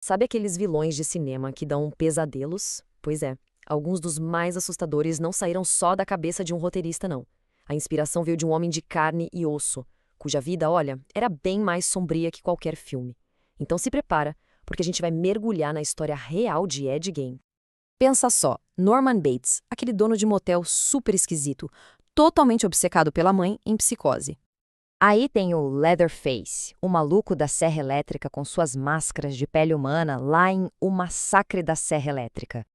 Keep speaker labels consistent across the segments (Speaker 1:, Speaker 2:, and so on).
Speaker 1: Sabe aqueles vilões de cinema que dão pesadelos? Pois é, alguns dos mais assustadores não saíram só da cabeça de um roteirista, não. A inspiração veio de um homem de carne e osso, cuja vida, olha, era bem mais sombria que qualquer filme. Então se prepara, porque a gente vai mergulhar na história real de Ed Gein. Pensa só, Norman Bates, aquele dono de motel super esquisito, totalmente obcecado pela mãe em psicose.
Speaker 2: Aí tem o Leatherface, o maluco da serra elétrica com suas máscaras de pele humana lá em O Massacre da Serra Elétrica.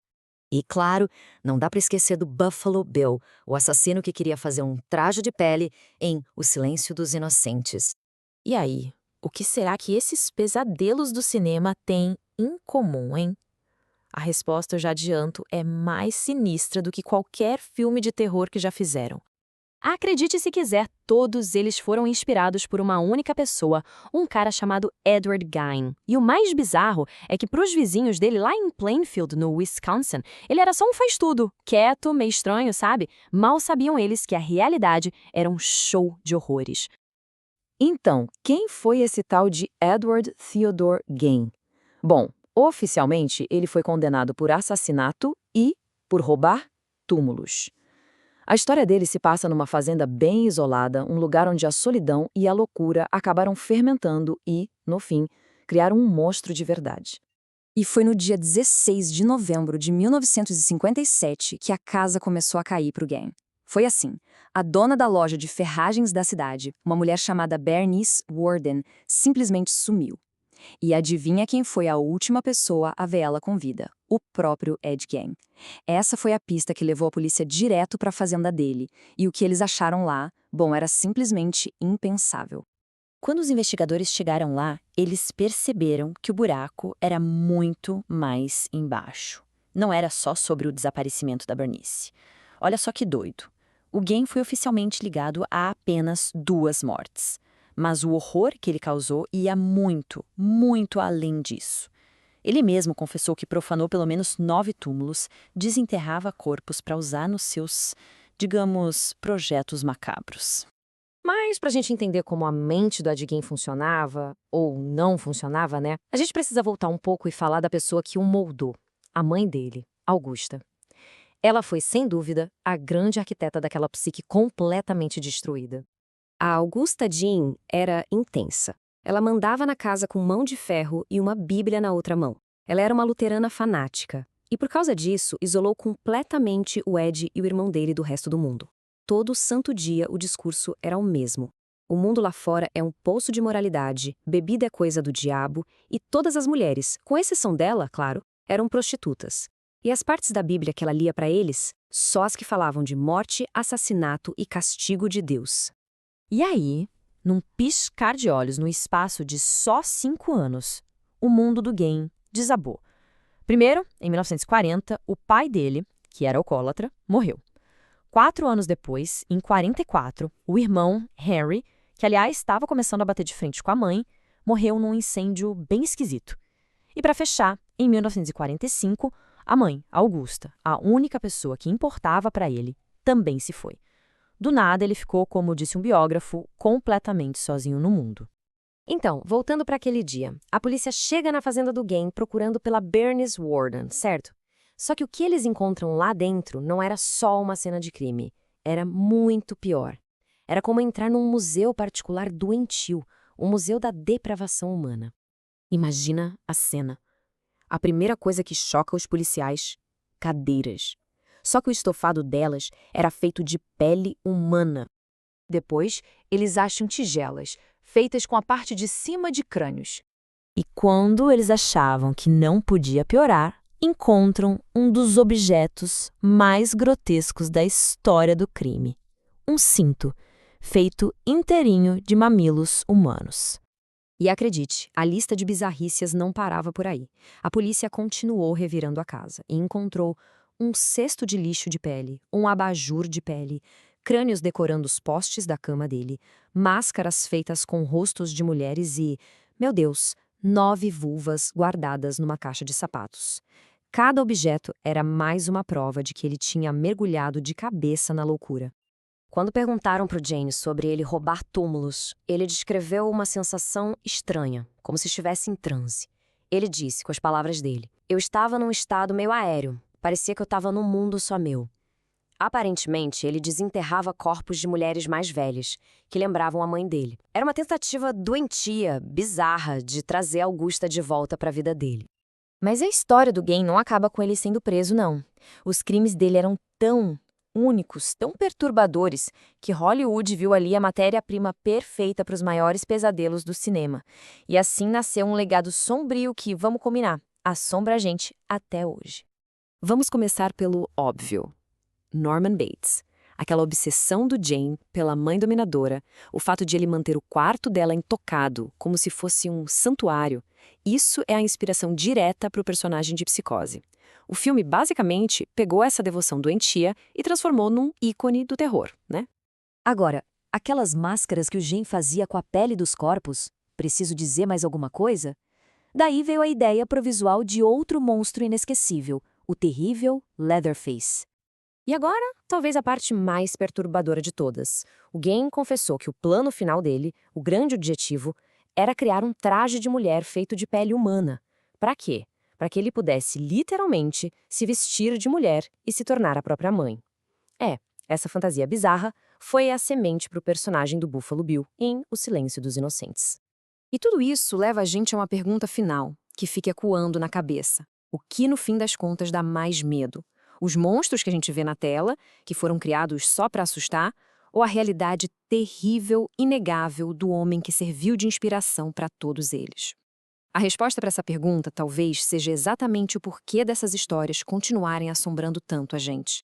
Speaker 3: E claro, não dá para esquecer do Buffalo Bill, o assassino que queria fazer um traje de pele em O Silêncio dos Inocentes.
Speaker 4: E aí, o que será que esses pesadelos do cinema têm em comum, hein? A resposta, eu já adianto, é mais sinistra do que qualquer filme de terror que já fizeram.
Speaker 1: Acredite se quiser, todos eles foram inspirados por uma única pessoa, um cara chamado Edward Gein. E o mais bizarro é que para os vizinhos dele lá em Plainfield, no Wisconsin, ele era só um faz-tudo, quieto, meio estranho, sabe? Mal sabiam eles que a realidade era um show de horrores.
Speaker 5: Então, quem foi esse tal de Edward Theodore Gein? Bom, oficialmente ele foi condenado por assassinato e por roubar túmulos. A história dele se passa numa fazenda bem isolada, um lugar onde a solidão e a loucura acabaram fermentando e, no fim, criaram um monstro de verdade.
Speaker 6: E foi no dia 16 de novembro de 1957 que a casa começou a cair para o Gein. Foi assim, a dona da loja de ferragens da cidade, uma mulher chamada Bernice Warden, simplesmente sumiu. E adivinha quem foi a última pessoa a ver ela com vida? O próprio Ed Gein. Essa foi a pista que levou a polícia direto para a fazenda dele, e o que eles acharam lá, bom, era simplesmente impensável.
Speaker 3: Quando os investigadores chegaram lá, eles perceberam que o buraco era muito mais embaixo. Não era só sobre o desaparecimento da Bernice. Olha só que doido. O Gein foi oficialmente ligado a apenas 2 mortes. Mas o horror que ele causou ia muito, muito além disso. Ele mesmo confessou que profanou pelo menos 9 túmulos, desenterrava corpos para usar nos seus, digamos, projetos macabros.
Speaker 1: Mas para a gente entender como a mente do Ed Gein funcionava, ou não funcionava, né? A gente precisa voltar um pouco e falar da pessoa que o moldou, a mãe dele, Augusta. Ela foi, sem dúvida, a grande arquiteta daquela psique completamente destruída. A Augusta Gein era intensa. Ela mandava na casa com mão de ferro e uma bíblia na outra mão. Ela era uma luterana fanática. E por causa disso, isolou completamente o Ed e o irmão dele do resto do mundo. Todo santo dia o discurso era o mesmo. O mundo lá fora é um poço de moralidade, bebida é coisa do diabo, e todas as mulheres, com exceção dela, claro, eram prostitutas. E as partes da Bíblia que ela lia para eles, só as que falavam de morte, assassinato e castigo de Deus.
Speaker 4: E aí, num piscar de olhos no espaço de só 5 anos, o mundo do Gein desabou. Primeiro, em 1940, o pai dele, que era alcoólatra, morreu. 4 anos depois, em 44, o irmão, Henry, que aliás estava começando a bater de frente com a mãe, morreu num incêndio bem esquisito. E para fechar, em 1945, a mãe, Augusta, a única pessoa que importava para ele, também se foi. Do nada, ele ficou, como disse um biógrafo, completamente sozinho no mundo.
Speaker 1: Então, voltando para aquele dia, a polícia chega na fazenda do Gein procurando pela Bernice Warden, certo? Só que o que eles encontram lá dentro não era só uma cena de crime. Era muito pior. Era como entrar num museu particular doentio, o museu da depravação humana. Imagina a cena. A primeira coisa que choca os policiais: cadeiras. Só que o estofado delas era feito de pele humana. Depois, eles acham tigelas, feitas com a parte de cima de crânios.
Speaker 4: E quando eles achavam que não podia piorar, encontram um dos objetos mais grotescos da história do crime. Um cinto, feito inteirinho de mamilos humanos.
Speaker 1: E acredite, a lista de bizarrícias não parava por aí. A polícia continuou revirando a casa e encontrou um cesto de lixo de pele, um abajur de pele, crânios decorando os postes da cama dele, máscaras feitas com rostos de mulheres e, meu Deus, 9 vulvas guardadas numa caixa de sapatos. Cada objeto era mais uma prova de que ele tinha mergulhado de cabeça na loucura. Quando perguntaram para o James sobre ele roubar túmulos, ele descreveu uma sensação estranha, como se estivesse em transe.
Speaker 2: Ele disse, com as palavras dele: "Eu estava num estado meio aéreo. Parecia que eu estava num mundo só meu." Aparentemente, ele desenterrava corpos de mulheres mais velhas, que lembravam a mãe dele. Era uma tentativa doentia, bizarra, de trazer Augusta de volta para a vida dele. Mas a história do Gane não acaba com ele sendo preso, não. Os crimes dele eram tão únicos, tão perturbadores, que Hollywood viu ali a matéria-prima perfeita para os maiores pesadelos do cinema. E assim nasceu um legado sombrio que, vamos combinar, assombra a gente até hoje.
Speaker 5: Vamos começar pelo óbvio. Norman Bates. Aquela obsessão do Jane pela mãe dominadora, o fato de ele manter o quarto dela intocado, como se fosse um santuário, isso é a inspiração direta para o personagem de Psicose. O filme, basicamente, pegou essa devoção doentia e transformou num ícone do terror, né?
Speaker 2: Agora, aquelas máscaras que o Jane fazia com a pele dos corpos, preciso dizer mais alguma coisa? Daí veio a ideia pro visual de outro monstro inesquecível, o terrível Leatherface.
Speaker 1: E agora, talvez a parte mais perturbadora de todas. O Gane confessou que o plano final dele, o grande objetivo, era criar um traje de mulher feito de pele humana. Para quê? Para que ele pudesse, literalmente, se vestir de mulher e se tornar a própria mãe. Essa fantasia bizarra foi a semente para o personagem do Buffalo Bill em O Silêncio dos Inocentes.
Speaker 6: E tudo isso leva a gente a uma pergunta final, que fica ecoando na cabeça. O que, no fim das contas, dá mais medo? Os monstros que a gente vê na tela, que foram criados só para assustar, ou a realidade terrível, inegável do homem que serviu de inspiração para todos eles? A resposta para essa pergunta talvez seja exatamente o porquê dessas histórias continuarem assombrando tanto a gente.